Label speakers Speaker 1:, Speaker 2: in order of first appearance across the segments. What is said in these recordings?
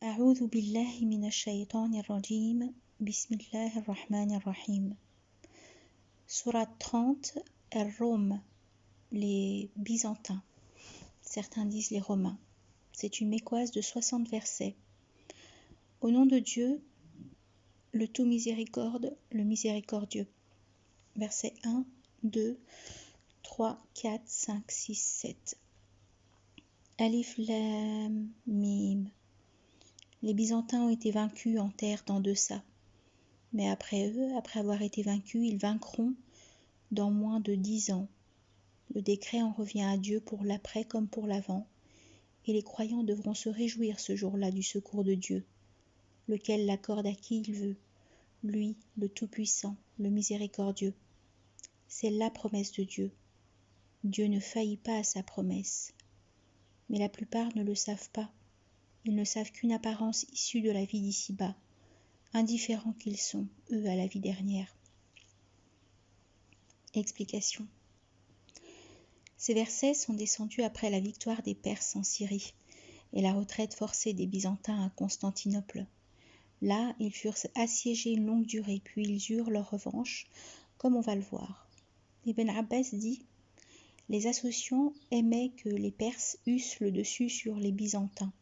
Speaker 1: أعوذ بالله من الشيطان الرجيم بسم الله الرحمن الرحيم. Surat 30, Rome, les Byzantins. Certains disent les Romains. C'est une mécoise de 60 versets. Au nom de Dieu, le tout miséricorde, le miséricordieux. Versets 1, 2, 3, 4, 5, 6, 7. Alif Lam Mim. Les Byzantins ont été vaincus en terre d'en deçà. Mais après eux, après avoir été vaincus, ils vaincront dans moins de 10 ans. Le décret en revient à Dieu pour l'après comme pour l'avant, et les croyants devront se réjouir ce jour-là du secours de Dieu, lequel l'accorde à qui il veut, lui, le Tout-Puissant, le Miséricordieux. C'est la promesse de Dieu. Dieu ne faillit pas à sa promesse. Mais la plupart ne le savent pas. Ils ne savent qu'une apparence issue de la vie d'ici-bas, indifférents qu'ils sont, eux, à la vie dernière. Explication. Ces versets sont descendus après la victoire des Perses en Syrie et la retraite forcée des Byzantins à Constantinople. Là, ils furent assiégés une longue durée, puis ils eurent leur revanche, comme on va le voir. Ibn Abbas dit « Les associants aimaient que les Perses eussent le dessus sur les Byzantins,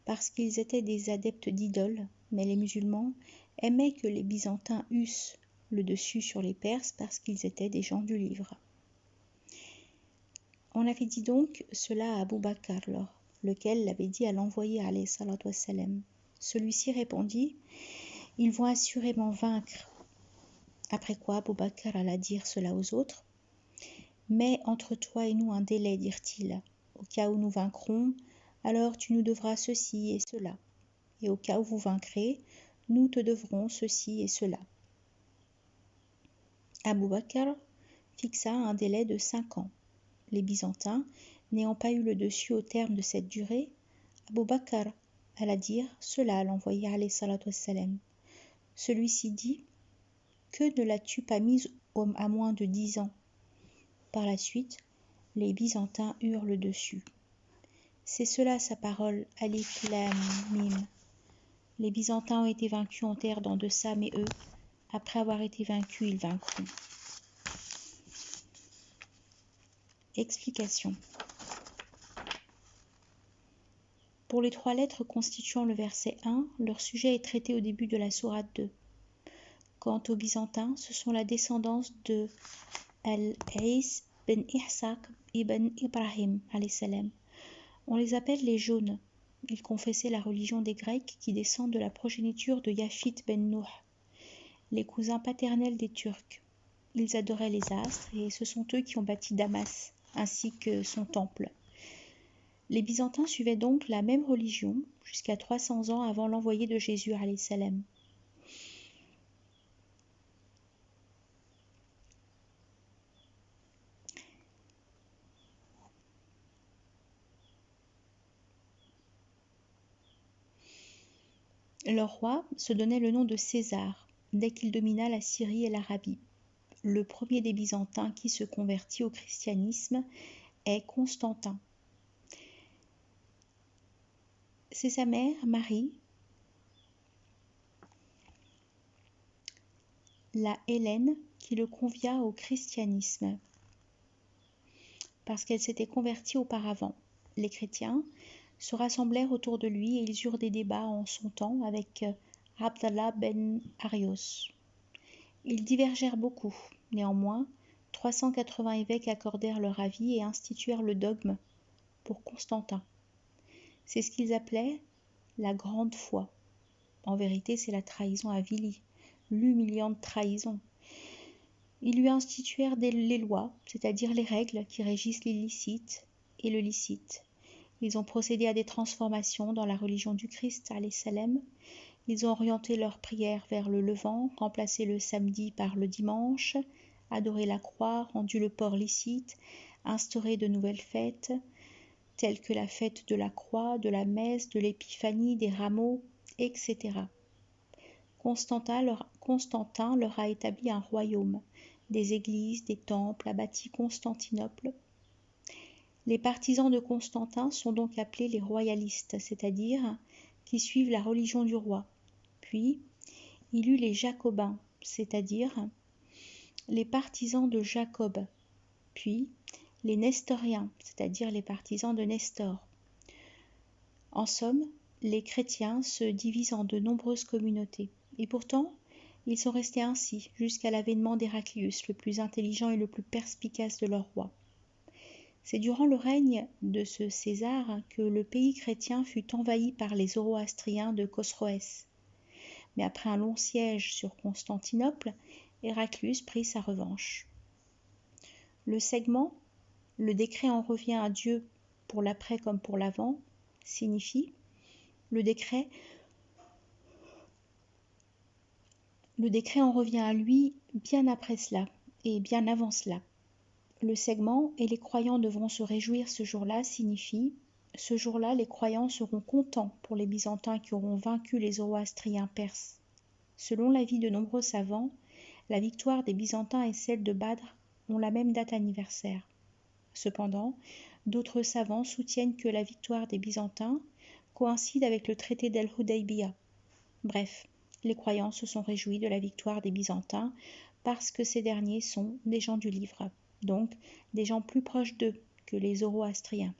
Speaker 1: parce qu'ils étaient des adeptes d'idoles, mais les musulmans aimaient que les Byzantins eussent le dessus sur les Perses parce qu'ils étaient des gens du livre. » On avait dit donc cela à Abu Bakr, lequel l'avait dit à l'envoyé alayhi salatu wassalam. Celui-ci répondit « Ils vont assurément vaincre. » Après quoi Abu Bakr alla dire cela aux autres. « Mets entre toi et nous un délai, dirent-ils. Au cas où nous vaincrons, alors tu nous devras ceci et cela. Et au cas où vous vaincrez, nous te devrons ceci et cela. » Abu Bakr fixa un délai de 5 ans. Les Byzantins, n'ayant pas eu le dessus au terme de cette durée, Abu Bakr alla dire cela à l'envoyé alayhi salatu wassalam. Celui-ci dit « Que ne l'as-tu pas mise à moins de 10 ans ?» Par la suite, les Byzantins eurent le dessus. C'est cela sa parole, Alif Lam Mim. Les Byzantins ont été vaincus en terre d'en deçà, mais eux, après avoir été vaincus, ils vaincront. Explication. Pour les 3 lettres constituant le verset 1, leur sujet est traité au début de la sourate 2. Quant aux Byzantins, ce sont la descendance de Al-Aïs ben Ihsaq ibn Ibrahim alayhi salam. On les appelle les jaunes. Ils confessaient la religion des Grecs qui descendent de la progéniture de Yafit ben Nuh, les cousins paternels des Turcs. Ils adoraient les astres et ce sont eux qui ont bâti Damas, ainsi que son temple. Les Byzantins suivaient donc la même religion jusqu'à 300 ans avant l'envoyé de Jésus alayhi salam. Leur roi se donnait le nom de César dès qu'il domina la Syrie et l'Arabie. Le premier des Byzantins qui se convertit au christianisme est Constantin. C'est sa mère, Marie, la Hélène, qui le convia au christianisme, parce qu'elle s'était convertie auparavant. Les chrétiens se rassemblèrent autour de lui et ils eurent des débats en son temps avec Abdallah ben Arios. Ils divergèrent beaucoup. Néanmoins, 380 évêques accordèrent leur avis et instituèrent le dogme pour Constantin. C'est ce qu'ils appelaient la grande foi. En vérité, c'est la trahison à Villy, l'humiliante trahison. Ils lui instituèrent les lois, c'est-à-dire les règles qui régissent l'illicite et le licite. Ils ont procédé à des transformations dans la religion du Christ, alayhi salam. Ils ont orienté leurs prières vers le levant, remplacé le samedi par le dimanche, adoré la croix, rendu le porc licite, instauré de nouvelles fêtes, telles que la fête de la croix, de la messe, de l'épiphanie, des rameaux, etc. Constantin leur a établi un royaume, des églises, des temples, a bâti Constantinople. Les partisans de Constantin sont donc appelés les royalistes, c'est-à-dire qui suivent la religion du roi. Puis, il eut les Jacobins, c'est-à-dire les partisans de Jacob. Puis, les Nestoriens, c'est-à-dire les partisans de Nestor. En somme, les chrétiens se divisent en de nombreuses communautés. Et pourtant, ils sont restés ainsi jusqu'à l'avènement d'Héraclius, le plus intelligent et le plus perspicace de leurs rois. C'est durant le règne de ce César que le pays chrétien fut envahi par les Zoroastriens de Khosroès. Mais après un long siège sur Constantinople, Héraclius prit sa revanche. Le segment, le décret en revient à Dieu pour l'après comme pour l'avant, signifie le décret en revient à lui bien après cela et bien avant cela. Le segment et les croyants devront se réjouir ce jour-là signifie ce jour-là les croyants seront contents pour les Byzantins qui auront vaincu les Zoroastriens perses. Selon l'avis de nombreux savants, la victoire des Byzantins et celle de Badr ont la même date anniversaire. Cependant, d'autres savants soutiennent que la victoire des Byzantins coïncide avec le traité d'Al-Hudaybiyah. Bref, les croyants se sont réjouis de la victoire des Byzantins parce que ces derniers sont des gens du livre, donc des gens plus proches d'eux que les Zoroastriens.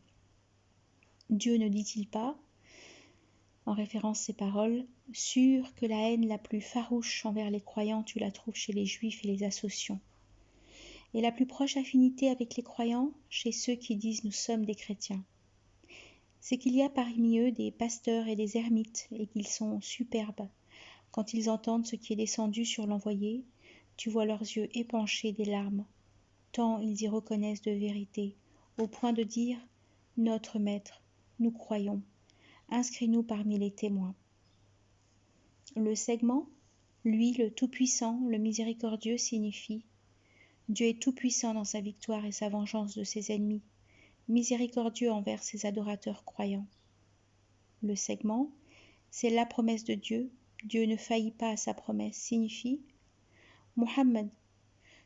Speaker 1: Dieu ne dit-il pas, en référence à ces paroles, « Sûr que la haine la plus farouche envers les croyants, tu la trouves chez les Juifs et les Associons. Et la plus proche affinité avec les croyants, chez ceux qui disent nous sommes des chrétiens. C'est qu'il y a parmi eux des pasteurs et des ermites, et qu'ils sont superbes. Quand ils entendent ce qui est descendu sur l'envoyé, tu vois leurs yeux épanchés des larmes, tant ils y reconnaissent de vérité, au point de dire « Notre Maître, nous croyons, inscris-nous parmi les témoins. » Le segment, lui le Tout-Puissant, le Miséricordieux, signifie « Dieu est tout-puissant dans sa victoire et sa vengeance de ses ennemis, miséricordieux envers ses adorateurs croyants. » Le segment, c'est la promesse de Dieu, Dieu ne faillit pas à sa promesse, signifie « Mohammed,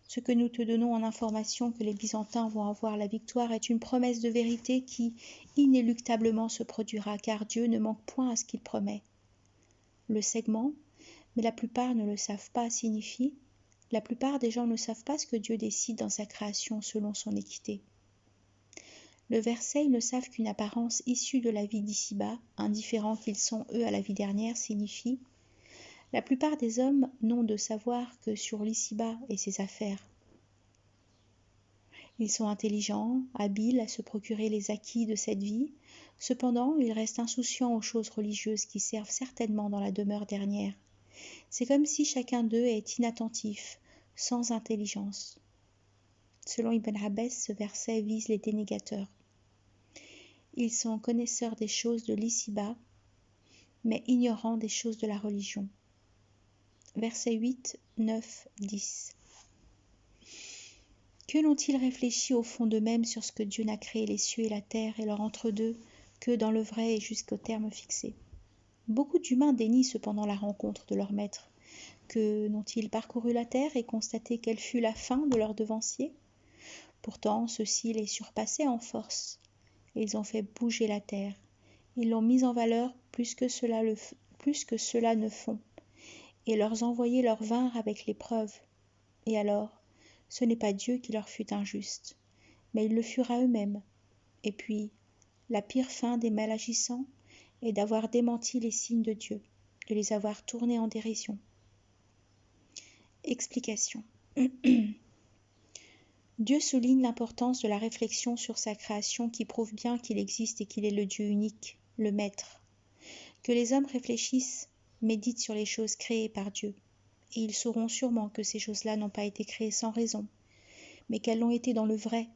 Speaker 1: ce que nous te donnons en information que les Byzantins vont avoir la victoire est une promesse de vérité qui inéluctablement se produira, car Dieu ne manque point à ce qu'il promet. » Le segment, mais la plupart ne le savent pas, signifie « La plupart des gens ne savent pas ce que Dieu décide dans sa création selon son équité. » Le verset « Ils ne savent qu'une apparence issue de la vie d'ici-bas, indifférents qu'ils sont eux à la vie dernière » signifie « La plupart des hommes n'ont de savoir que sur l'ici-bas et ses affaires. » Ils sont intelligents, habiles à se procurer les acquis de cette vie, cependant ils restent insouciants aux choses religieuses qui servent certainement dans la demeure dernière. C'est comme si chacun d'eux est inattentif, sans intelligence. Selon Ibn Abbas, ce verset vise les dénégateurs. Ils sont connaisseurs des choses de l'ici-bas, mais ignorants des choses de la religion. Versets 8, 9, 10. Que n'ont-ils réfléchi au fond d'eux-mêmes sur ce que Dieu n'a créé les cieux et la terre et leur entre-deux que dans le vrai et jusqu'au terme fixé? Beaucoup d'humains dénient cependant la rencontre de leur maître. Que n'ont-ils parcouru la terre et constaté quelle fut la fin de leurs devanciers? Pourtant, ceux-ci les surpassaient en force. Ils ont fait bouger la terre. Ils l'ont mise en valeur plus que cela ne font. Et leurs envoyés leur vinrent avec les preuves. Et alors, ce n'est pas Dieu qui leur fut injuste, mais ils le furent à eux-mêmes. Et puis, la pire fin des malagissants est d'avoir démenti les signes de Dieu, de les avoir tournés en dérision. Explication. Dieu souligne l'importance de la réflexion sur sa création qui prouve bien qu'il existe et qu'il est le Dieu unique, le Maître. Que les hommes réfléchissent, méditent sur les choses créées par Dieu, et ils sauront sûrement que ces choses-là n'ont pas été créées sans raison, mais qu'elles l'ont été dans le vrai,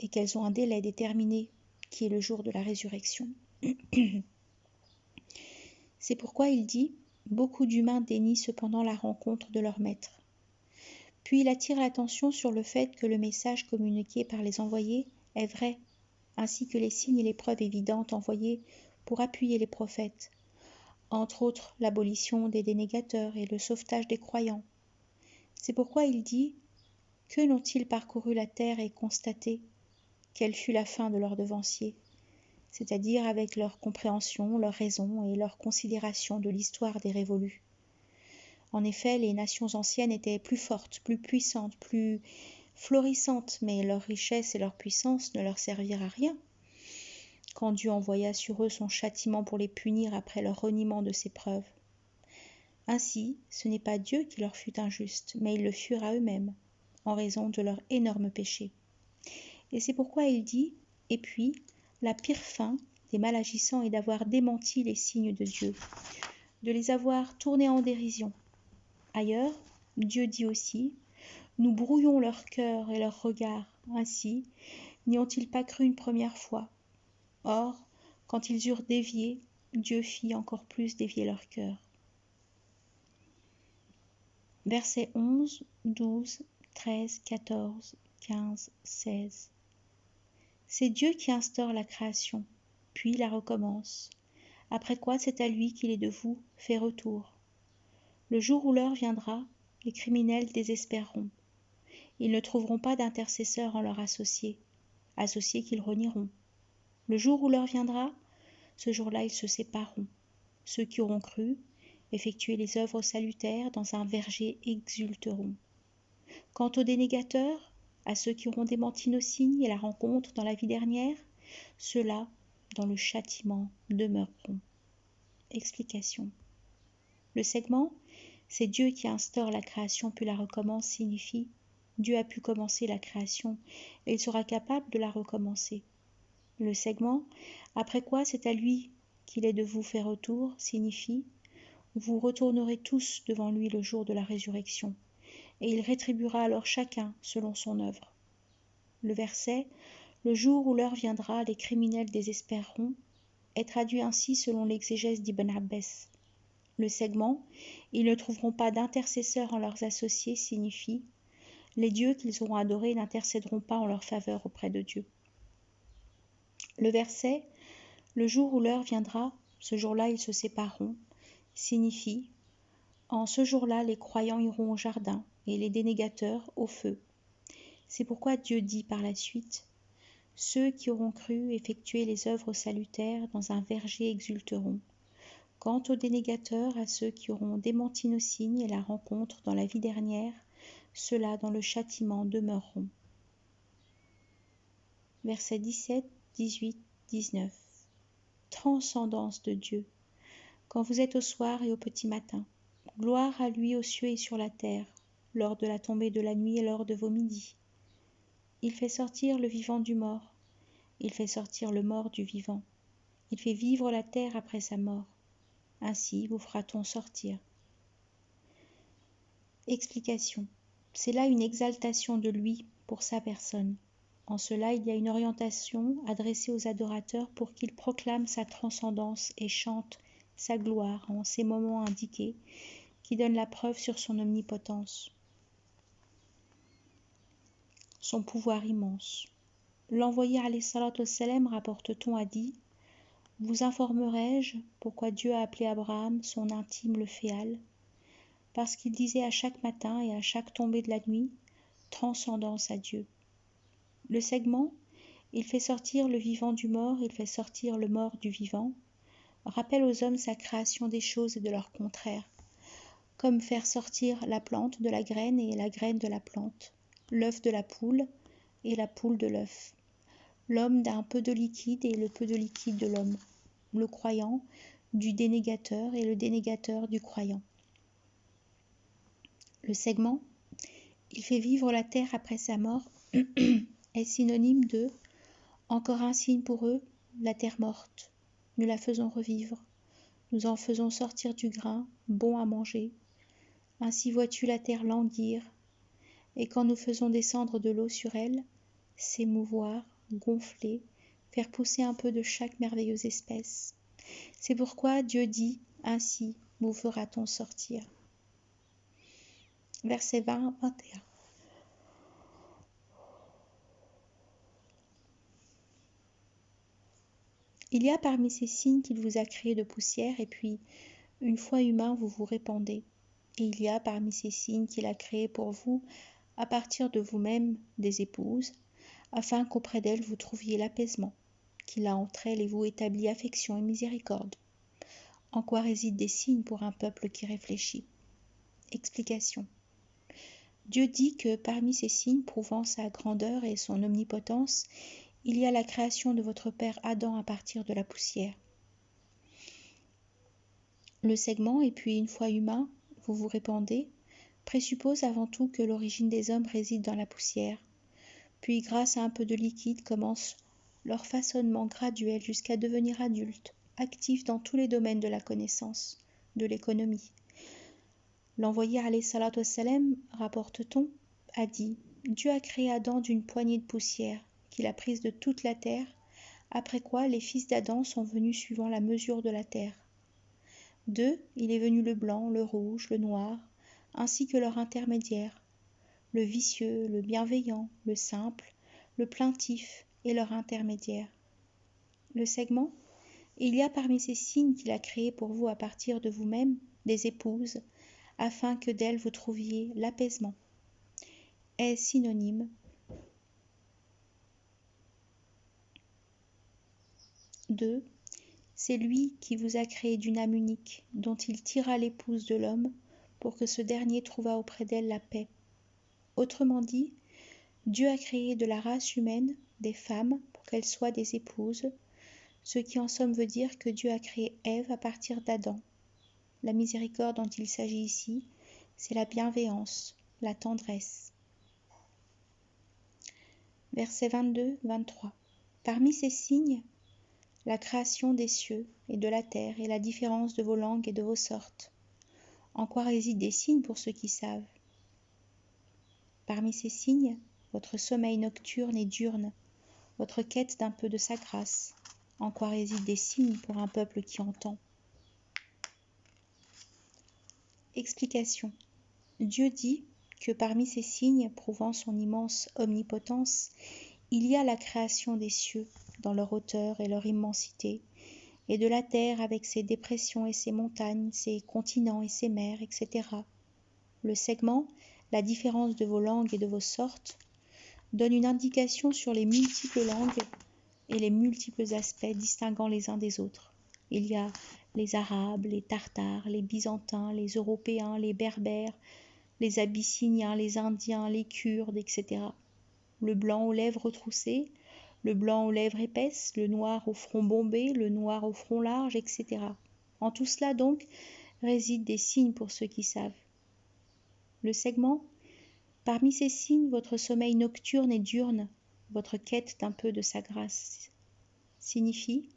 Speaker 1: et qu'elles ont un délai déterminé, qui est le jour de la résurrection. C'est pourquoi il dit « Beaucoup d'humains dénient cependant la rencontre de leur maître ». Puis il attire l'attention sur le fait que le message communiqué par les envoyés est vrai, ainsi que les signes et les preuves évidentes envoyées pour appuyer les prophètes, entre autres l'abolition des dénégateurs et le sauvetage des croyants. C'est pourquoi il dit « Que n'ont-ils parcouru la terre et constaté quelle fut la fin de leurs devanciers? c'est-à-dire avec leur compréhension, leur raison et leur considération de l'histoire des révolus. En effet, les nations anciennes étaient plus fortes, plus puissantes, plus florissantes, mais leur richesse et leur puissance ne leur servirent à rien. Quand Dieu envoya sur eux son châtiment pour les punir après leur reniement de ses preuves. Ainsi, ce n'est pas Dieu qui leur fut injuste, mais ils le furent à eux-mêmes, en raison de leur énorme péché. Et c'est pourquoi il dit, et puis, la pire fin des mal agissants est d'avoir démenti les signes de Dieu, de les avoir tournés en dérision. Ailleurs, Dieu dit aussi, nous brouillons leur cœur et leur regard, ainsi n'y ont-ils pas cru une première fois. Or, quand ils eurent dévié, Dieu fit encore plus dévier leur cœur. Versets 11, 12, 13, 14, 15, 16. C'est Dieu qui instaure la création, puis la recommence, après quoi c'est à lui qu'il est de vous fait retour. Le jour où l'heure viendra, les criminels désespéreront. Ils ne trouveront pas d'intercesseurs en leur associés qu'ils renieront. Le jour où l'heure viendra, ce jour-là ils se sépareront. Ceux qui auront cru, effectuer les œuvres salutaires dans un verger exulteront. Quant aux dénégateurs, à ceux qui auront démenti nos signes et la rencontre dans la vie dernière, ceux-là, dans le châtiment, demeureront. Explication. Le segment, c'est Dieu qui instaure la création puis la recommence signifie Dieu a pu commencer la création et il sera capable de la recommencer. Le segment, après quoi c'est à lui qu'il est de vous faire retour, signifie vous retournerez tous devant lui le jour de la résurrection, et il rétribuera alors chacun selon son œuvre. Le verset « Le jour où l'heure viendra, les criminels désespéreront » est traduit ainsi selon l'exégèse d'Ibn Abbas. Le segment « Ils ne trouveront pas d'intercesseurs en leurs associés » signifie « Les dieux qu'ils auront adorés n'intercéderont pas en leur faveur auprès de Dieu ». Le verset « Le jour où l'heure viendra, ce jour-là ils se sépareront » signifie en ce jour-là les croyants iront au jardin et les dénégateurs au feu. C'est pourquoi Dieu dit par la suite ceux qui auront cru effectuer les œuvres salutaires dans un verger exulteront. Quant aux dénégateurs, à ceux qui auront démenti nos signes et la rencontre dans la vie dernière, ceux-là dans le châtiment demeureront. Versets 17, 18, 19. Transcendance de Dieu. Quand vous êtes au soir et au petit matin, gloire à lui aux cieux et sur la terre, lors de la tombée de la nuit et lors de vos midis. Il fait sortir le vivant du mort, il fait sortir le mort du vivant, il fait vivre la terre après sa mort. Ainsi vous fera-t-on sortir. Explication. C'est là une exaltation de lui pour sa personne. En cela, il y a une orientation adressée aux adorateurs pour qu'ils proclament sa transcendance et chantent sa gloire en ces moments indiqués qui donnent la preuve sur son omnipotence, son pouvoir immense. L'envoyé alayhi salatu wassalam, rapporte-t-on, a dit « Vous informerai-je pourquoi Dieu a appelé Abraham son intime le Féal ?» Parce qu'il disait à chaque matin et à chaque tombée de la nuit « Transcendance à Dieu ». Le segment « Il fait sortir le vivant du mort, il fait sortir le mort du vivant » rappelle aux hommes sa création des choses et de leur contraire, comme faire sortir la plante de la graine et la graine de la plante, l'œuf de la poule et la poule de l'œuf, l'homme d'un peu de liquide et le peu de liquide de l'homme, le croyant du dénégateur et le dénégateur du croyant. Le segment « Il fait vivre la terre après sa mort » est synonyme de « Encore un signe pour eux, la terre morte. Nous la faisons revivre. Nous en faisons sortir du grain, bon à manger. Ainsi vois-tu la terre languir. Et quand nous faisons descendre de l'eau sur elle, s'émouvoir, gonfler, faire pousser un peu de chaque merveilleuse espèce. C'est pourquoi Dieu dit, ainsi vous fera-t-on sortir. » Versets 20 à 21. Il y a parmi ces signes qu'il vous a créés de poussière, et puis, une fois humain, vous vous répandez. Et il y a parmi ces signes qu'il a créés pour vous, à partir de vous-même, des épouses, afin qu'auprès d'elles vous trouviez l'apaisement, qu'il a entre elles et vous établit affection et miséricorde. En quoi résident des signes pour un peuple qui réfléchit? Explication. Dieu dit que parmi ces signes prouvant sa grandeur et son omnipotence, il y a la création de votre père Adam à partir de la poussière. Le segment, et puis une fois humain, vous vous répandez, présuppose avant tout que l'origine des hommes réside dans la poussière, puis grâce à un peu de liquide commence leur façonnement graduel jusqu'à devenir adultes, actifs dans tous les domaines de la connaissance, de l'économie. L'envoyé alayhi salatu wassalam, rapporte-t-on, a dit « Dieu a créé Adam d'une poignée de poussière, qu'il a prise de toute la terre, après quoi les fils d'Adam sont venus suivant la mesure de la terre. D'eux, il est venu le blanc, le rouge, le noir, ainsi que leur intermédiaire, le vicieux, le bienveillant, le simple, le plaintif et leur intermédiaire. Le segment, il y a parmi ces signes qu'il a créés pour vous à partir de vous-même des épouses, afin que d'elles vous trouviez l'apaisement. Est synonyme de c'est lui qui vous a créé d'une âme unique, dont il tira l'épouse de l'homme, pour que ce dernier trouvât auprès d'elle la paix. Autrement dit, Dieu a créé de la race humaine des femmes pour qu'elles soient des épouses, ce qui en somme veut dire que Dieu a créé Ève à partir d'Adam. La miséricorde dont il s'agit ici, c'est la bienveillance, la tendresse. Versets 22-23. Parmi ces signes, la création des cieux et de la terre et la différence de vos langues et de vos sortes. En quoi résident des signes pour ceux qui savent? Parmi ces signes, votre sommeil nocturne et diurne, votre quête d'un peu de sa grâce. En quoi résident des signes pour un peuple qui entend? Explication. Dieu dit que parmi ces signes prouvant son immense omnipotence, il y a la création des cieux dans leur hauteur et leur immensité, et de la terre avec ses dépressions et ses montagnes, ses continents et ses mers, etc. Le segment, la différence de vos langues et de vos sortes, donne une indication sur les multiples langues et les multiples aspects distinguant les uns des autres. Il y a les Arabes, les Tartares, les Byzantins, les Européens, les Berbères, les Abyssiniens, les Indiens, les Kurdes, etc. Le blanc aux lèvres retroussées, le blanc aux lèvres épaisses, le noir au front bombé, le noir au front large, etc. En tout cela donc résident des signes pour ceux qui savent. Le segment, parmi ces signes, votre sommeil nocturne et diurne, votre quête d'un peu de sa grâce, signifie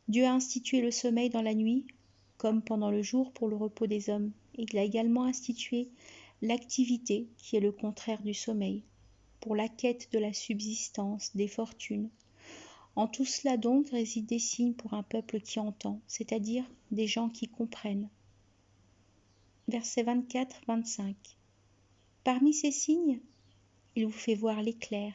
Speaker 1: Dieu a institué le sommeil dans la nuit, comme pendant le jour pour le repos des hommes, et il a également institué l'activité, qui est le contraire du sommeil, pour la quête de la subsistance, des fortunes. En tout cela donc résident des signes pour un peuple qui entend, c'est-à-dire des gens qui comprennent. Versets 24-25. Parmi ces signes, il vous fait voir l'éclair,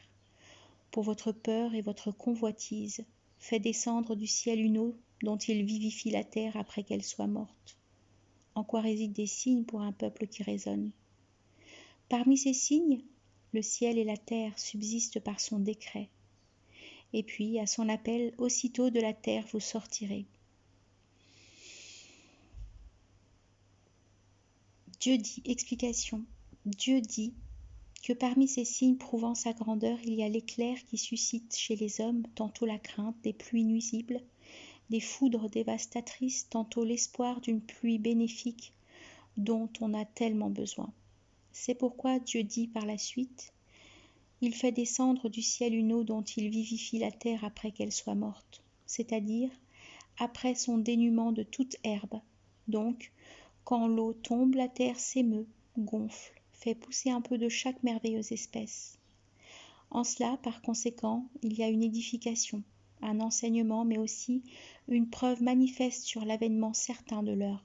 Speaker 1: pour votre peur et votre convoitise, fait descendre du ciel une eau dont il vivifie la terre après qu'elle soit morte. En quoi résident des signes pour un peuple qui raisonne? Parmi ces signes, le ciel et la terre subsistent par son décret. Et puis, à son appel, aussitôt de la terre vous sortirez. Dieu dit, explication, Dieu dit que parmi ces signes prouvant sa grandeur, il y a l'éclair qui suscite chez les hommes tantôt la crainte des pluies nuisibles, des foudres dévastatrices, tantôt l'espoir d'une pluie bénéfique dont on a tellement besoin. C'est pourquoi Dieu dit par la suite, il fait descendre du ciel une eau dont il vivifie la terre après qu'elle soit morte, c'est-à-dire après son dénuement de toute herbe. Donc, quand l'eau tombe, la terre s'émeut, gonfle, fait pousser un peu de chaque merveilleuse espèce. En cela, par conséquent, il y a une édification, un enseignement, mais aussi une preuve manifeste sur l'avènement certain de l'heure.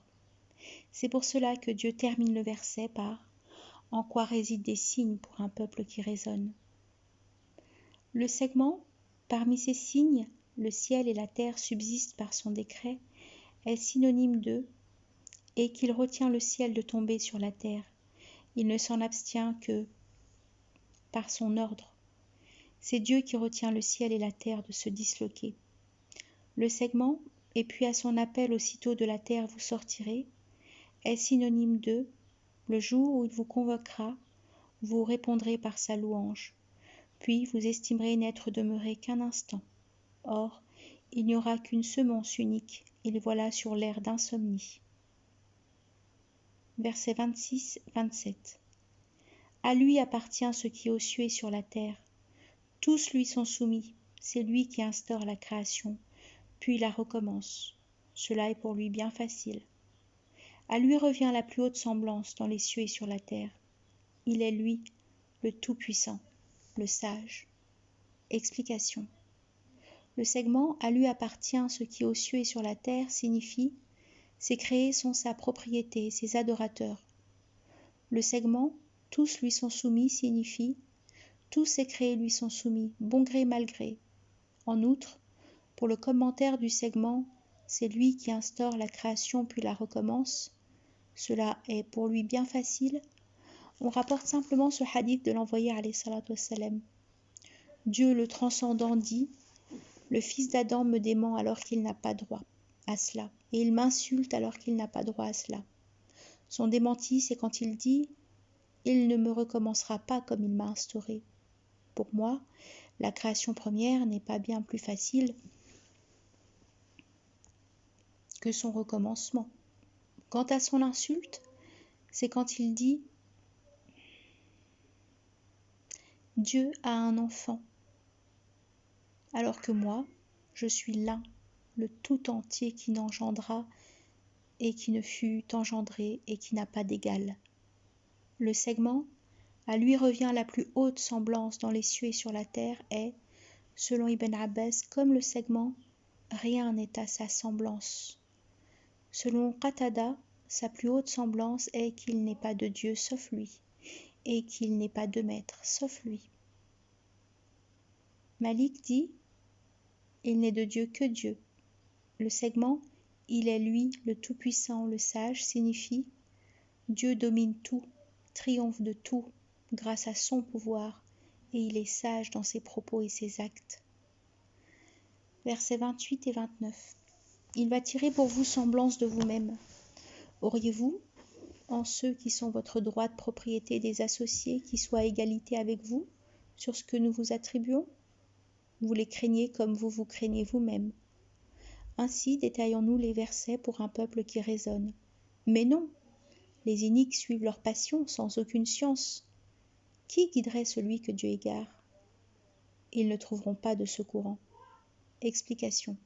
Speaker 1: C'est pour cela que Dieu termine le verset par « En quoi résident des signes pour un peuple qui raisonne ?» Le segment, parmi ces signes, le ciel et la terre subsistent par son décret, est synonyme de « et qu'il retient le ciel de tomber sur la terre. Il ne s'en abstient que par son ordre. C'est Dieu qui retient le ciel et la terre de se disloquer. Le segment « Et puis à son appel aussitôt de la terre vous sortirez » est synonyme de « Le jour où il vous convoquera, vous répondrez par sa louange, puis vous estimerez n'être demeuré qu'un instant. Or, il n'y aura qu'une semence unique, et les voilà sur l'air d'insomnie. » Versets 26-27. À lui appartient ce qui est aux cieux et sur la terre. Tous lui sont soumis. C'est lui qui instaure la création, puis la recommence. Cela est pour lui bien facile. À lui revient la plus haute semblance dans les cieux et sur la terre. Il est lui, le Tout-Puissant, le Sage. Explication. Le segment « À lui appartient ce qui est aux cieux et sur la terre » signifie « Ses créés sont sa propriété, ses adorateurs ». Le segment « Tous lui sont soumis » signifie « Tous ses créés lui sont soumis, bon gré mal gré ». En outre, pour le commentaire du segment « C'est lui qui instaure la création puis la recommence », cela est pour lui bien facile, on rapporte simplement ce hadith de l'envoyé alayhi salatu wassalam. Dieu le transcendant dit « Le fils d'Adam me dément alors qu'il n'a pas droit à cela, et il m'insulte alors qu'il n'a pas droit à cela. Son démenti, c'est quand il dit « Il ne me recommencera pas comme il m'a instauré. » Pour moi, la création première n'est pas bien plus facile que son recommencement. Quant à son insulte, c'est quand il dit « Dieu a un enfant », alors que moi, je suis l'un, le tout entier qui n'engendra et qui ne fut engendré et qui n'a pas d'égal. Le segment « À lui revient la plus haute semblance dans les cieux et sur la terre » est, selon Ibn Abbas, comme le segment « Rien n'est à sa semblance ». Selon Qatada, sa plus haute semblance est qu'il n'est pas de Dieu sauf lui, et qu'il n'est pas de maître sauf lui. Malik dit « Il n'est de Dieu que Dieu ». Le segment « Il est lui, le Tout-Puissant, le Sage » signifie « Dieu domine tout, triomphe de tout, grâce à son pouvoir, et il est sage dans ses propos et ses actes. » Versets 28 et 29. Il va tirer pour vous semblance de vous-même. Auriez-vous, en ceux qui sont votre droit de propriété, des associés qui soient à égalité avec vous sur ce que nous vous attribuons? Vous les craignez comme vous vous craignez vous-même. Ainsi détaillons-nous les versets pour un peuple qui raisonne. Mais non, les iniques suivent leur passion sans aucune science. Qui guiderait celui que Dieu égare? Ils ne trouveront pas de secourant. Explication.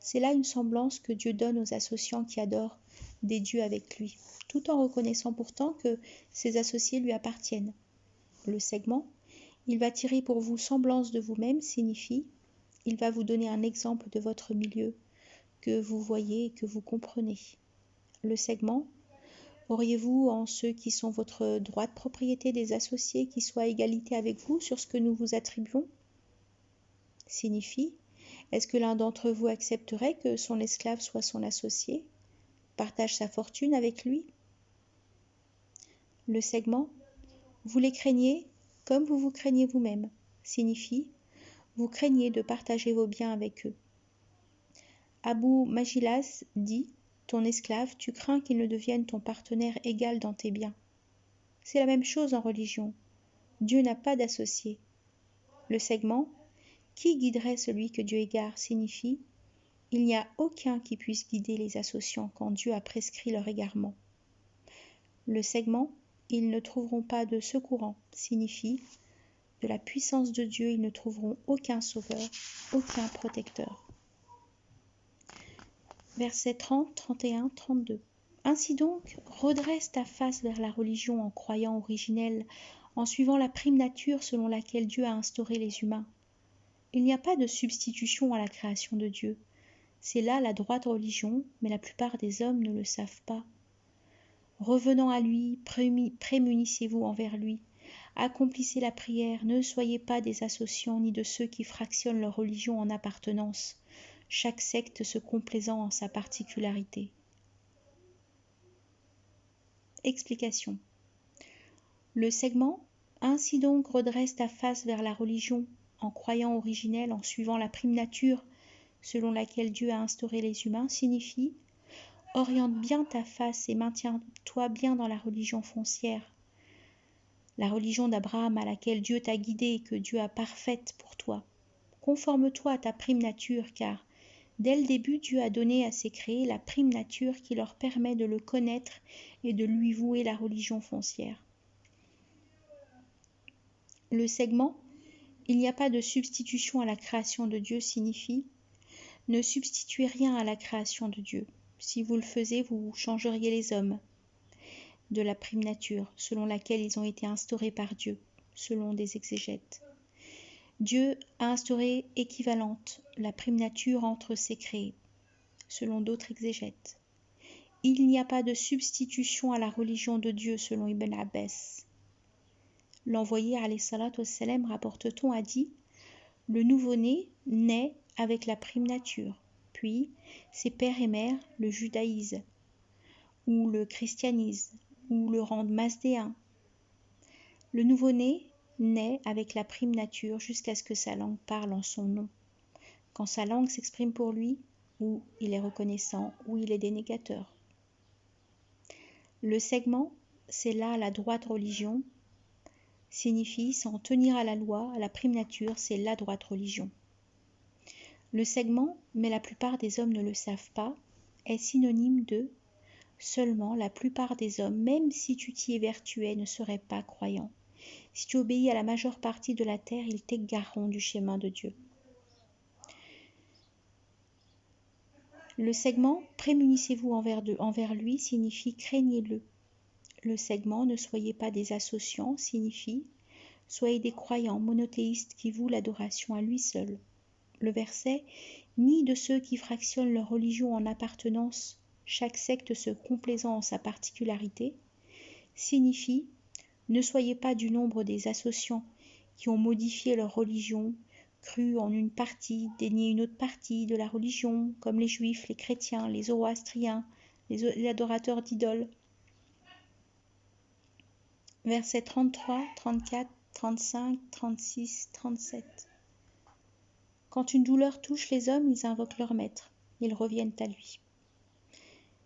Speaker 1: C'est là une semblance que Dieu donne aux associants qui adorent des dieux avec lui, tout en reconnaissant pourtant que ces associés lui appartiennent. Le segment « Il va tirer pour vous semblance de vous-même » signifie « Il va vous donner un exemple de votre milieu, que vous voyez et que vous comprenez. » Le segment « Auriez-vous en ceux qui sont votre droit de propriété des associés qui soient à égalité avec vous sur ce que nous vous attribuons » signifie « Est-ce que l'un d'entre vous accepterait que son esclave soit son associé, partage sa fortune avec lui ?» Le segment « Vous les craignez comme vous vous craignez vous-même » signifie « Vous craignez de partager vos biens avec eux. » Abu Majilas dit « Ton esclave, tu crains qu'il ne devienne ton partenaire égal dans tes biens. » C'est la même chose en religion. Dieu n'a pas d'associé. Le segment « Qui guiderait celui que Dieu égare » signifie « Il n'y a aucun qui puisse guider les associants quand Dieu a prescrit leur égarement. » Le segment « Ils ne trouveront pas de secourant » signifie « De la puissance de Dieu, ils ne trouveront aucun sauveur, aucun protecteur. » Versets 30, 31, 32. Ainsi donc, redresse ta face vers la religion en croyant originelle, en suivant la prime nature selon laquelle Dieu a instauré les humains. Il n'y a pas de substitution à la création de Dieu. C'est là la droite religion, mais la plupart des hommes ne le savent pas. Revenant à lui, prémunissez-vous envers lui. Accomplissez la prière, ne soyez pas des associants ni de ceux qui fractionnent leur religion en appartenance, chaque secte se complaisant en sa particularité. Explication. Le segment « Ainsi donc redresse ta face vers la religion en croyant originelle, en suivant la prime nature, selon laquelle Dieu a instauré les humains, signifie « oriente bien ta face et maintiens-toi bien dans la religion foncière, la religion d'Abraham à laquelle Dieu t'a guidé et que Dieu a parfaite pour toi. Conforme-toi à ta prime nature, car dès le début, Dieu a donné à ses créés la prime nature qui leur permet de le connaître et de lui vouer la religion foncière. » Le segment « Il n'y a pas de substitution à la création de Dieu » signifie « Ne substituez rien à la création de Dieu. Si vous le faisiez, vous changeriez les hommes de la prime nature, selon laquelle ils ont été instaurés par Dieu, selon des exégètes. Dieu a instauré équivalente la prime nature entre ses créés, selon d'autres exégètes. Il n'y a pas de substitution à la religion de Dieu, selon Ibn Abbas. L'envoyé alayhi salatu wassalam, rapporte-t-on, a dit « Le nouveau-né naît avec la prime nature, puis ses pères et mères le judaïsent, ou le christianisent, ou le rendent mazdéen. Le nouveau-né naît avec la prime nature jusqu'à ce que sa langue parle en son nom. Quand sa langue s'exprime pour lui, ou il est reconnaissant, ou il est dénégateur. Le segment, c'est là la droite religion, signifie s'en tenir à la loi, à la prime nature, c'est la droite religion. Le segment, mais la plupart des hommes ne le savent pas, est synonyme de seulement la plupart des hommes, même si tu t'y évertuais, ne seraient pas croyants. Si tu obéis à la majeure partie de la terre, ils t'égareront du chemin de Dieu. Le segment « Prémunissez-vous envers lui » signifie « Craignez-le ». Le segment « Ne soyez pas des associants » signifie « Soyez des croyants monothéistes qui vouent l'adoration à lui seul ». Le verset « Ni de ceux qui fractionnent leur religion en appartenance, chaque secte se complaisant en sa particularité » signifie ne soyez pas du nombre des associants qui ont modifié leur religion, cru en une partie, dénié une autre partie de la religion, comme les juifs, les chrétiens, les zoroastriens, les adorateurs d'idoles. Versets 33, 34, 35, 36, 37. Quand une douleur touche les hommes, ils invoquent leur maître, ils reviennent à lui.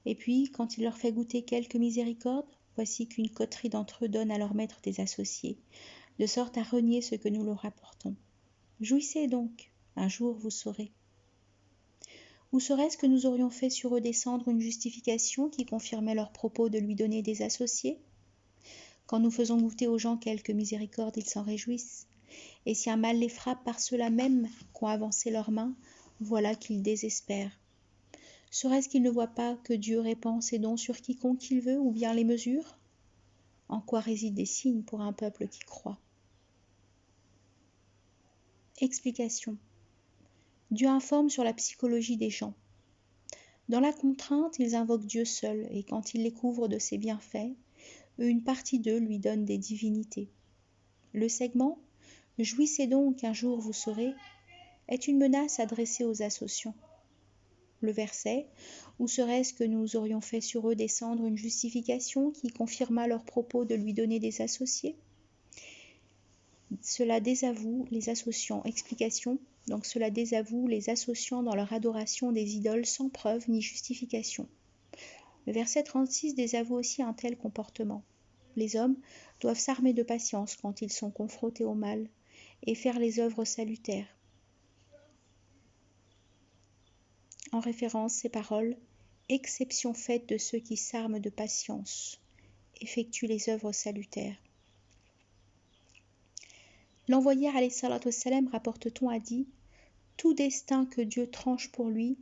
Speaker 1: Et puis, quand il leur fait goûter quelque miséricorde, voici qu'une coterie d'entre eux donne à leur maître des associés, de sorte à renier ce que nous leur rapportons. Jouissez donc, un jour vous saurez. Ou serait-ce que nous aurions fait sur eux descendre une justification qui confirmait leur propos de lui donner des associés ? Quand nous faisons goûter aux gens quelque miséricorde, ils s'en réjouissent. Et si un mal les frappe par ceux-là même qu'ont avancé leurs mains, voilà qu'ils désespèrent. Serait-ce qu'ils ne voient pas que Dieu répand ses dons sur quiconque il veut ou bien les mesure ? En quoi résident des signes pour un peuple qui croit ? Explication. Dieu informe sur la psychologie des gens. Dans la contrainte, ils invoquent Dieu seul, et quand il les couvre de ses bienfaits, une partie d'eux lui donne des divinités. Le segment « Jouissez donc, un jour vous saurez » est une menace adressée aux associants. Le verset « Ou serait-ce que nous aurions fait sur eux descendre une justification qui confirma leur propos de lui donner des associés ?» Cela désavoue les associants. Explication. Donc cela désavoue les associants dans leur adoration des idoles sans preuve ni justification. Le verset 36 désavoue aussi un tel comportement. Les hommes doivent s'armer de patience quand ils sont confrontés au mal et faire les œuvres salutaires. En référence, ces paroles, exception faite de ceux qui s'arment de patience, effectuent les œuvres salutaires. L'envoyé alayhi salatu wassalam, rapporte-t-on, a dit « Tout destin que Dieu tranche pour lui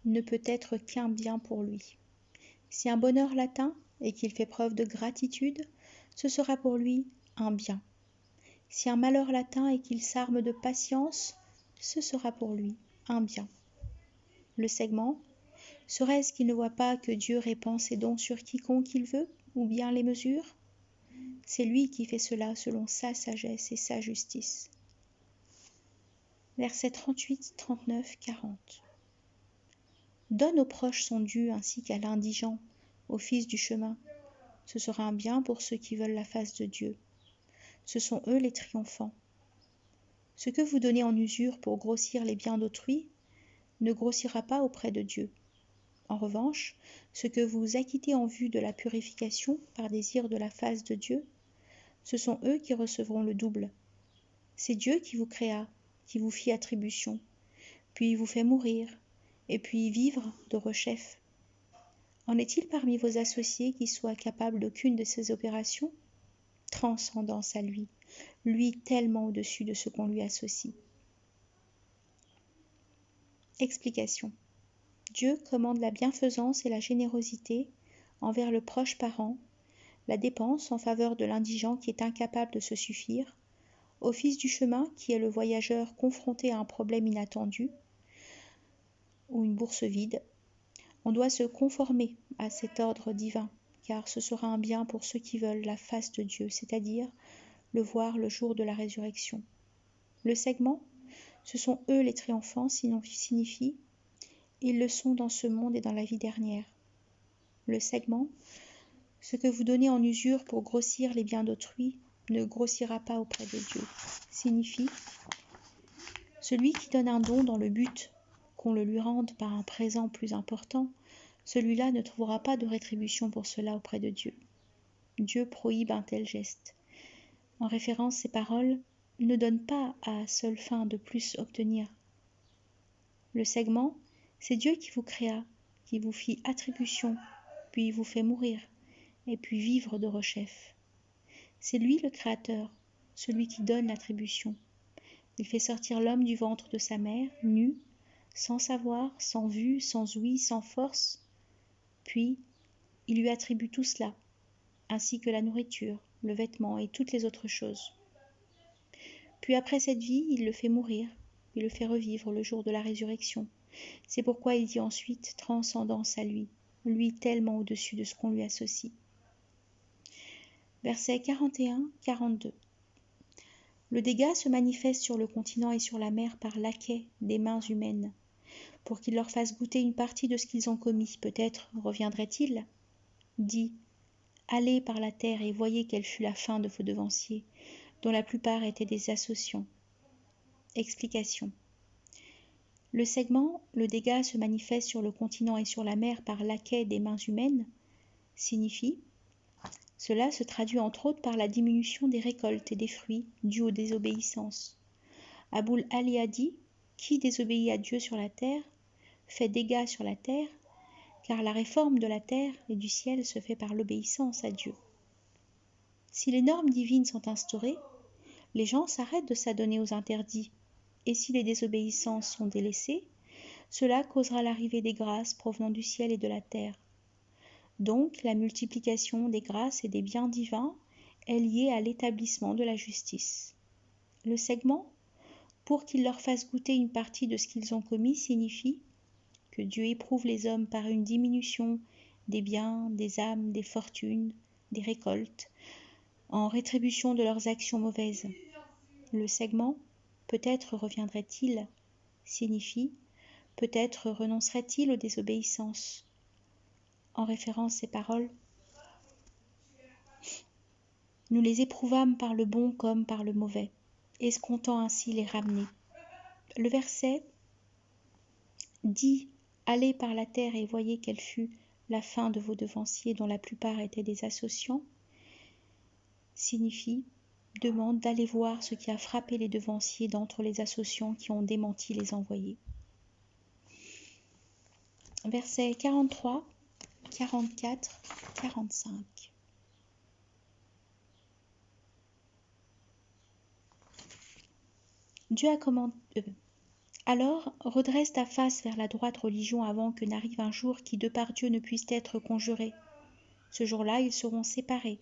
Speaker 1: ne peut être qu'un bien pour lui. Si un bonheur l'atteint et qu'il fait preuve de gratitude, ce sera pour lui un bien. Si un malheur l'atteint et qu'il s'arme de patience, ce sera pour lui un bien. » Le segment, serait-ce qu'il ne voit pas que Dieu répand ses dons sur quiconque il veut, ou bien les mesure ? C'est lui qui fait cela selon sa sagesse et sa justice. Versets 38, 39, 40. Donne aux proches son dû ainsi qu'à l'indigent, au fils du chemin. Ce sera un bien pour ceux qui veulent la face de Dieu. Ce sont eux les triomphants. Ce que vous donnez en usure pour grossir les biens d'autrui, ne grossira pas auprès de Dieu. En revanche, ce que vous acquittez en vue de la purification par désir de la face de Dieu, ce sont eux qui recevront le double. C'est Dieu qui vous créa, qui vous fit attribution, puis vous fait mourir, et puis vivre de rechef. En est-il parmi vos associés qui soient capables d'aucune de ces opérations? Transcendance à lui, lui tellement au-dessus de ce qu'on lui associe. Explication. Dieu commande la bienfaisance et la générosité envers le proche parent, la dépense en faveur de l'indigent qui est incapable de se suffire, au fils du chemin qui est le voyageur confronté à un problème inattendu ou une bourse vide. On doit se conformer à cet ordre divin, car ce sera un bien pour ceux qui veulent la face de Dieu, c'est-à-dire le voir le jour de la résurrection. Le segment, ce sont eux les triomphants, signifie ils le sont dans ce monde et dans la vie dernière. Le segment, ce que vous donnez en usure pour grossir les biens d'autrui, ne grossira pas auprès de Dieu, signifie celui qui donne un don dans le but qu'on le lui rende par un présent plus important, celui-là ne trouvera pas de rétribution pour cela auprès de Dieu. Dieu prohibe un tel geste. En référence, ces paroles ne donnent pas à seule fin de plus obtenir. Le segment, c'est Dieu qui vous créa, qui vous fit attribution, puis vous fait mourir, et puis vivre de rechef. C'est lui le Créateur, celui qui donne l'attribution. Il fait sortir l'homme du ventre de sa mère, nu, sans savoir, sans vue, sans ouïe, sans force. Puis, il lui attribue tout cela, ainsi que la nourriture, le vêtement et toutes les autres choses. Puis après cette vie, il le fait mourir, il le fait revivre le jour de la résurrection. C'est pourquoi il dit ensuite transcendance à lui, lui tellement au-dessus de ce qu'on lui associe. Versets 41-42. Le dégât se manifeste sur le continent et sur la mer par l'acquet des mains humaines, pour qu'ils leur fassent goûter une partie de ce qu'ils ont commis. Peut-être reviendrait-il. Dit, allez par la terre et voyez quelle fut la fin de vos devanciers, dont la plupart étaient des associants. Explication. Le segment, le dégât se manifeste sur le continent et sur la mer par l'acquet des mains humaines, signifie cela se traduit entre autres par la diminution des récoltes et des fruits dus aux désobéissances. Aboul Ali a dit, qui désobéit à Dieu sur la terre, fait dégâts sur la terre, car la réforme de la terre et du ciel se fait par l'obéissance à Dieu. Si les normes divines sont instaurées, les gens s'arrêtent de s'adonner aux interdits, et si les désobéissances sont délaissées, cela causera l'arrivée des grâces provenant du ciel et de la terre. Donc, la multiplication des grâces et des biens divins est liée à l'établissement de la justice. Le segment, pour qu'il leur fasse goûter une partie de ce qu'ils ont commis, signifie que Dieu éprouve les hommes par une diminution des biens, des âmes, des fortunes, des récoltes, en rétribution de leurs actions mauvaises. Le segment, peut-être reviendrait-il, signifie peut-être renoncerait-il aux désobéissances. En référence ces paroles, nous les éprouvâmes par le bon comme par le mauvais, escomptant ainsi les ramener. Le verset dit « Allez par la terre et voyez quelle fut la fin de vos devanciers dont la plupart étaient des associants » signifie demande d'aller voir ce qui a frappé les devanciers d'entre les associants qui ont démenti les envoyés. Versets 43, 44, 45. Dieu a commandé. Alors, redresse ta face vers la droite religion avant que n'arrive un jour qui de par Dieu ne puisse être conjuré. Ce jour-là, ils seront séparés.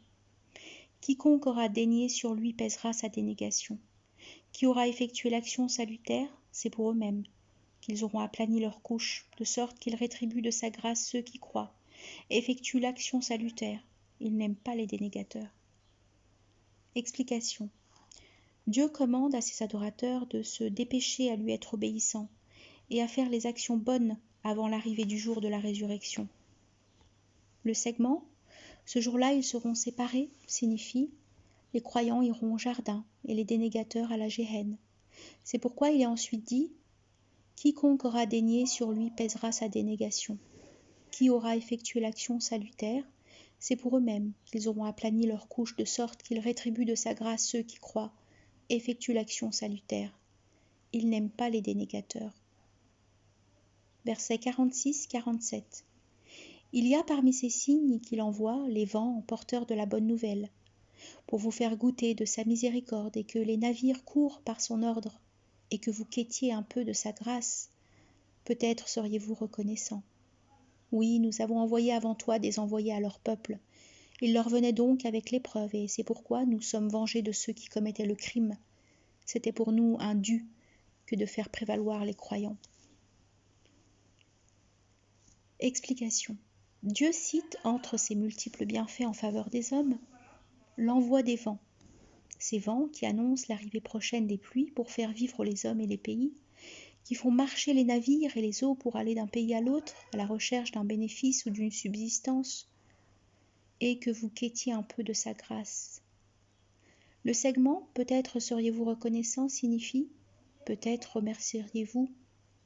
Speaker 1: Quiconque aura daigné sur lui pèsera sa dénégation. Qui aura effectué l'action salutaire, c'est pour eux-mêmes qu'ils auront aplani leur couche, de sorte qu'ils rétribuent de sa grâce ceux qui croient, et effectuent l'action salutaire. Ils n'aiment pas les dénégateurs. Explication. Dieu commande à ses adorateurs de se dépêcher à lui être obéissants et à faire les actions bonnes avant l'arrivée du jour de la résurrection. Le segment, ce jour-là ils seront séparés, signifie les croyants iront au jardin et les dénégateurs à la géhenne. C'est pourquoi il est ensuite dit Quiconque aura dénié, sur lui pèsera sa dénégation. Qui aura effectué l'action salutaire, c'est pour eux-mêmes qu'ils auront aplani leur couche de sorte qu'ils rétribuent de sa grâce ceux qui croient, effectuent l'action salutaire. Il n'aime pas les dénégateurs. Versets 46-47. Il y a parmi ces signes qu'il envoie les vents porteurs de la bonne nouvelle, pour vous faire goûter de sa miséricorde et que les navires courent par son ordre, et que vous quêtiez un peu de sa grâce. Peut-être seriez-vous reconnaissant. Oui, nous avons envoyé avant toi des envoyés à leur peuple. Ils leur venaient donc avec l'épreuve, et c'est pourquoi nous sommes vengés de ceux qui commettaient le crime. C'était pour nous un dû que de faire prévaloir les croyants. Explication. Dieu cite entre ses multiples bienfaits en faveur des hommes l'envoi des vents. Ces vents qui annoncent l'arrivée prochaine des pluies pour faire vivre les hommes et les pays, qui font marcher les navires et les eaux pour aller d'un pays à l'autre à la recherche d'un bénéfice ou d'une subsistance, et que vous quêtiez un peu de sa grâce. Le segment « Peut-être seriez-vous reconnaissant » signifie « Peut-être remercieriez-vous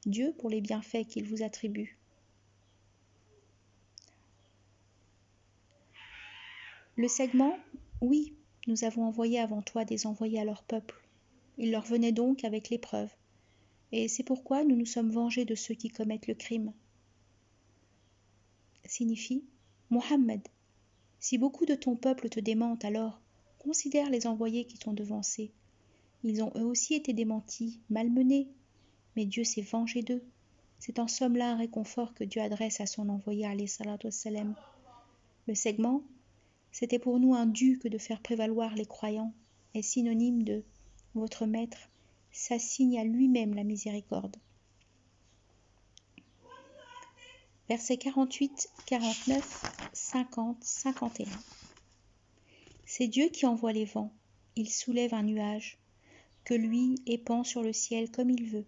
Speaker 1: Dieu pour les bienfaits qu'il vous attribue ». Le segment « Oui, nous avons envoyé avant toi des envoyés à leur peuple. Ils leur venaient donc avec l'épreuve. Et c'est pourquoi nous nous sommes vengés de ceux qui commettent le crime. » signifie « Mohammed, si beaucoup de ton peuple te démentent, alors considère les envoyés qui t'ont devancé. Ils ont eux aussi été démentis, malmenés, mais Dieu s'est vengé d'eux. C'est en somme là un réconfort que Dieu adresse à son envoyé alayhi salatu wassalam. Le segment « C'était pour nous un dû que de faire prévaloir les croyants » est synonyme de « Votre maître s'assigne à lui-même la miséricorde ». Versets 48, 49, 50, 51. C'est Dieu qui envoie les vents. Il soulève un nuage, que lui épand sur le ciel comme il veut,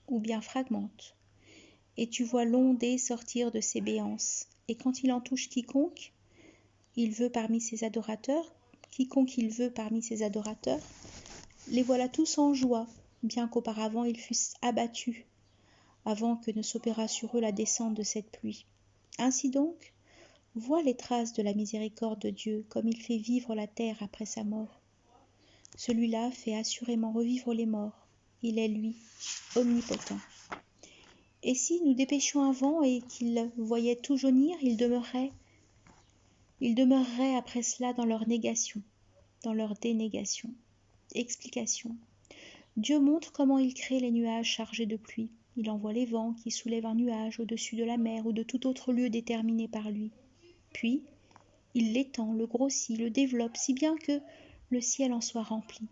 Speaker 1: ou bien fragmente. Et tu vois l'ondée sortir de ses béances. Et quand il en touche quiconque il veut parmi ses adorateurs, les voilà tous en joie, bien qu'auparavant ils fussent abattus, avant que ne s'opérât sur eux la descente de cette pluie. Ainsi donc, vois les traces de la miséricorde de Dieu, comme il fait vivre la terre après sa mort. Celui-là fait assurément revivre les morts. Il est, lui, omnipotent. Et si nous dépêchions un vent et qu'il voyait tout jaunir, ils demeureraient après cela dans leur négation, dans leur dénégation. Explication. Dieu montre comment il crée les nuages chargés de pluie. Il envoie les vents qui soulèvent un nuage au-dessus de la mer ou de tout autre lieu déterminé par lui. Puis, il l'étend, le grossit, le développe, si bien que le ciel en soit rempli.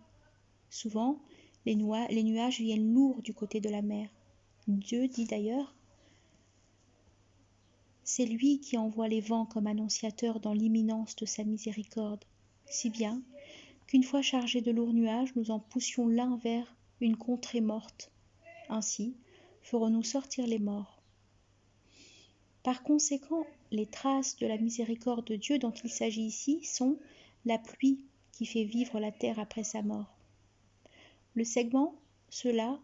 Speaker 1: Souvent, les nuages viennent lourds du côté de la mer. Dieu dit d'ailleurs « C'est lui qui envoie les vents comme annonciateurs dans l'imminence de sa miséricorde, si bien qu'une fois chargés de lourds nuages, nous en poussions l'un vers une contrée morte. Ainsi, ferons-nous sortir les morts. » Par conséquent, les traces de la miséricorde de Dieu dont il s'agit ici sont la pluie qui fait vivre la terre après sa mort. Le segment « celui-là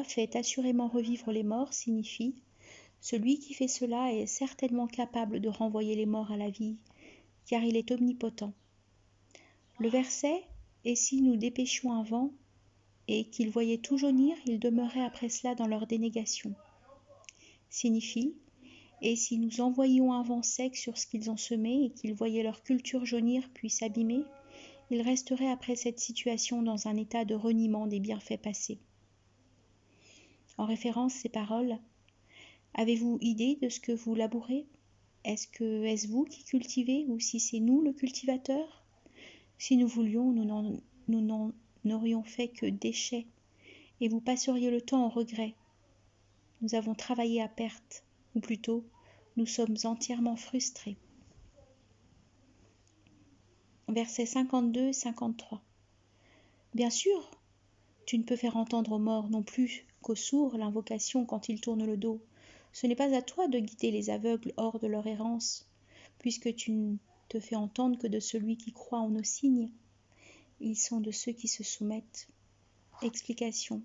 Speaker 1: fait assurément revivre les morts » signifie « celui qui fait cela est certainement capable de renvoyer les morts à la vie, car il est omnipotent. » Le verset « Et si nous dépêchions un vent, et qu'ils voyaient tout jaunir, ils demeuraient après cela dans leur dénégation » signifie « Et si nous envoyions un vent sec sur ce qu'ils ont semé, et qu'ils voyaient leur culture jaunir puis s'abîmer, ils resteraient après cette situation dans un état de reniement des bienfaits passés. » En référence ces paroles, avez-vous idée de ce que vous labourez? Est-ce vous qui cultivez ou si c'est nous le cultivateur? Si nous voulions, nous n'en aurions fait que déchets, et vous passeriez le temps en regret. Nous avons travaillé à perte, ou plutôt, nous sommes entièrement frustrés. Versets 52-53. Bien sûr, tu ne peux faire entendre aux morts non plus qu'aux sourds l'invocation quand ils tournent le dos. Ce n'est pas à toi de guider les aveugles hors de leur errance, puisque tu ne te fais entendre que de celui qui croit en nos signes. Ils sont de ceux qui se soumettent. Explication.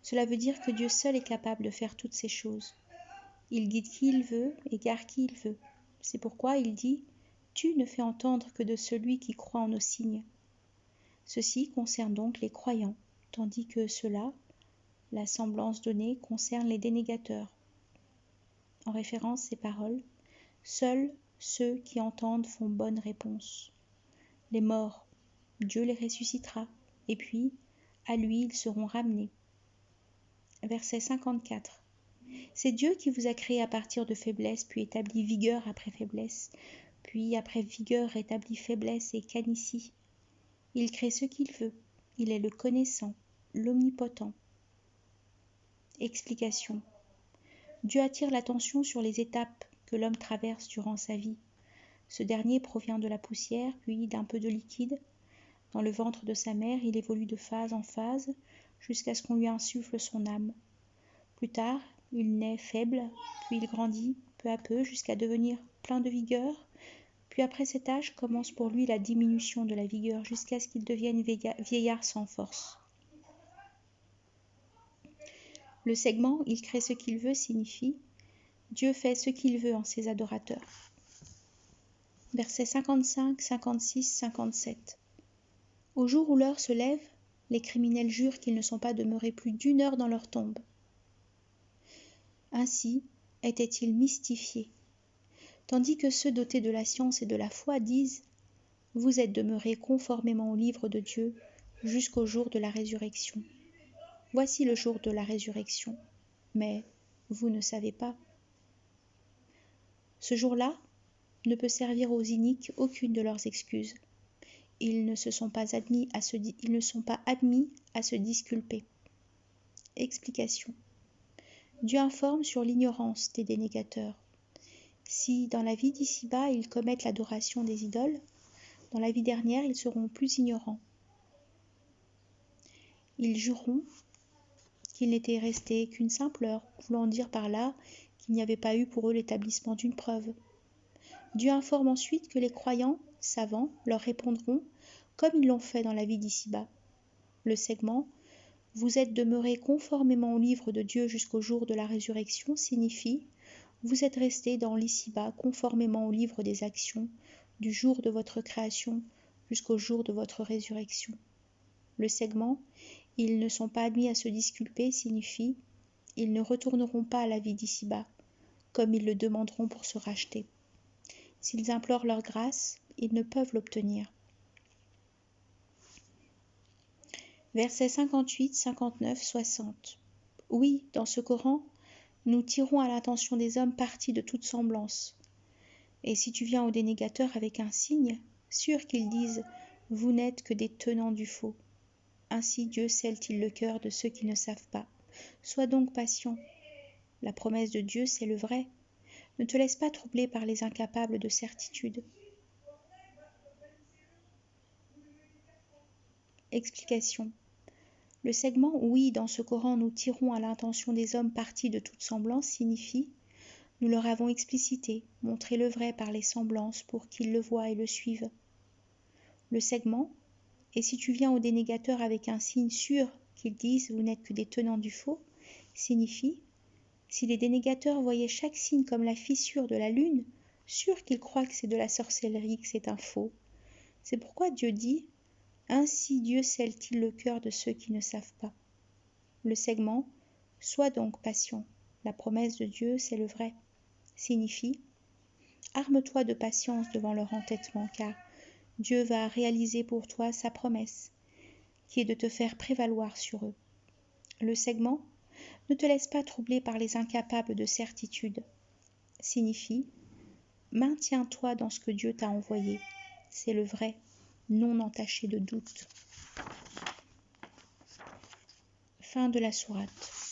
Speaker 1: Cela veut dire que Dieu seul est capable de faire toutes ces choses. Il guide qui il veut, égare qui il veut. C'est pourquoi il dit « Tu ne fais entendre que de celui qui croit en nos signes ». Ceci concerne donc les croyants, tandis que cela, la semblance donnée, concerne les dénégateurs. En référence ces paroles, seuls ceux qui entendent font bonne réponse. Les morts, Dieu les ressuscitera, et puis, à lui ils seront ramenés. Verset 54. C'est Dieu qui vous a créé à partir de faiblesse, puis établi vigueur après faiblesse, puis après vigueur rétabli faiblesse et canicie. Il crée ce qu'il veut, il est le connaissant, l'omnipotent. Explication. Dieu attire l'attention sur les étapes que l'homme traverse durant sa vie. Ce dernier provient de la poussière, puis d'un peu de liquide. Dans le ventre de sa mère, il évolue de phase en phase, jusqu'à ce qu'on lui insuffle son âme. Plus tard, il naît faible, puis il grandit peu à peu jusqu'à devenir plein de vigueur. Puis après cet âge commence pour lui la diminution de la vigueur jusqu'à ce qu'il devienne vieillard sans force. Le segment « Il crée ce qu'il veut » signifie « Dieu fait ce qu'il veut en ses adorateurs ». Versets 55, 56, 57. Au jour où l'heure se lève, les criminels jurent qu'ils ne sont pas demeurés plus d'1 heure dans leur tombe. Ainsi étaient-ils mystifiés, tandis que ceux dotés de la science et de la foi disent « Vous êtes demeurés conformément au livre de Dieu jusqu'au jour de la résurrection. Voici le jour de la résurrection, mais vous ne savez pas. » Ce jour-là ne peut servir aux iniques aucune de leurs excuses. Ils ne sont pas admis à se disculper. Explication. Dieu informe sur l'ignorance des dénégateurs. Si dans la vie d'ici-bas ils commettent l'adoration des idoles, dans la vie dernière ils seront plus ignorants. Ils jureront qu'il n'était resté qu'une simple heure, voulant dire par là qu'il n'y avait pas eu pour eux l'établissement d'une preuve. Dieu informe ensuite que les croyants, savants, leur répondront comme ils l'ont fait dans la vie d'ici-bas. Le segment « Vous êtes demeurés conformément au livre de Dieu jusqu'au jour de la résurrection » signifie « Vous êtes restés dans l'ici-bas conformément au livre des actions du jour de votre création jusqu'au jour de votre résurrection ». Le segment « Ils ne sont pas admis à se disculper » signifie « Ils ne retourneront pas à la vie d'ici-bas, comme ils le demanderont pour se racheter. S'ils implorent leur grâce, ils ne peuvent l'obtenir. » Versets 58, 59, 60. Oui, dans ce Coran, nous tirons à l'attention des hommes parti de toute semblance. Et si tu viens aux dénégateurs avec un signe, sûr qu'ils disent « Vous n'êtes que des tenants du faux ». Ainsi Dieu scelle-t-il le cœur de ceux qui ne savent pas. Sois donc patient. La promesse de Dieu, c'est le vrai. Ne te laisse pas troubler par les incapables de certitude. Explication. Le segment « Oui, dans ce Coran, nous tirons à l'intention des hommes partis de toute semblance » signifie « Nous leur avons explicité, montré le vrai par les semblances pour qu'ils le voient et le suivent. » Le segment « Et si tu viens aux dénégateurs avec un signe sûr qu'ils disent « Vous n'êtes que des tenants du faux » signifie « Si les dénégateurs voyaient chaque signe comme la fissure de la lune, sûr qu'ils croient que c'est de la sorcellerie, que c'est un faux. C'est pourquoi Dieu dit « Ainsi Dieu scelle-t-il le cœur de ceux qui ne savent pas. » Le segment « Sois donc patient. La promesse de Dieu, c'est le vrai. » signifie « Arme-toi de patience devant leur entêtement, car Dieu va réaliser pour toi sa promesse, qui est de te faire prévaloir sur eux. » Le segment « Ne te laisse pas troubler par les incapables de certitude. » signifie « Maintiens-toi dans ce que Dieu t'a envoyé. C'est le vrai, non entaché de doute. » Fin de la sourate.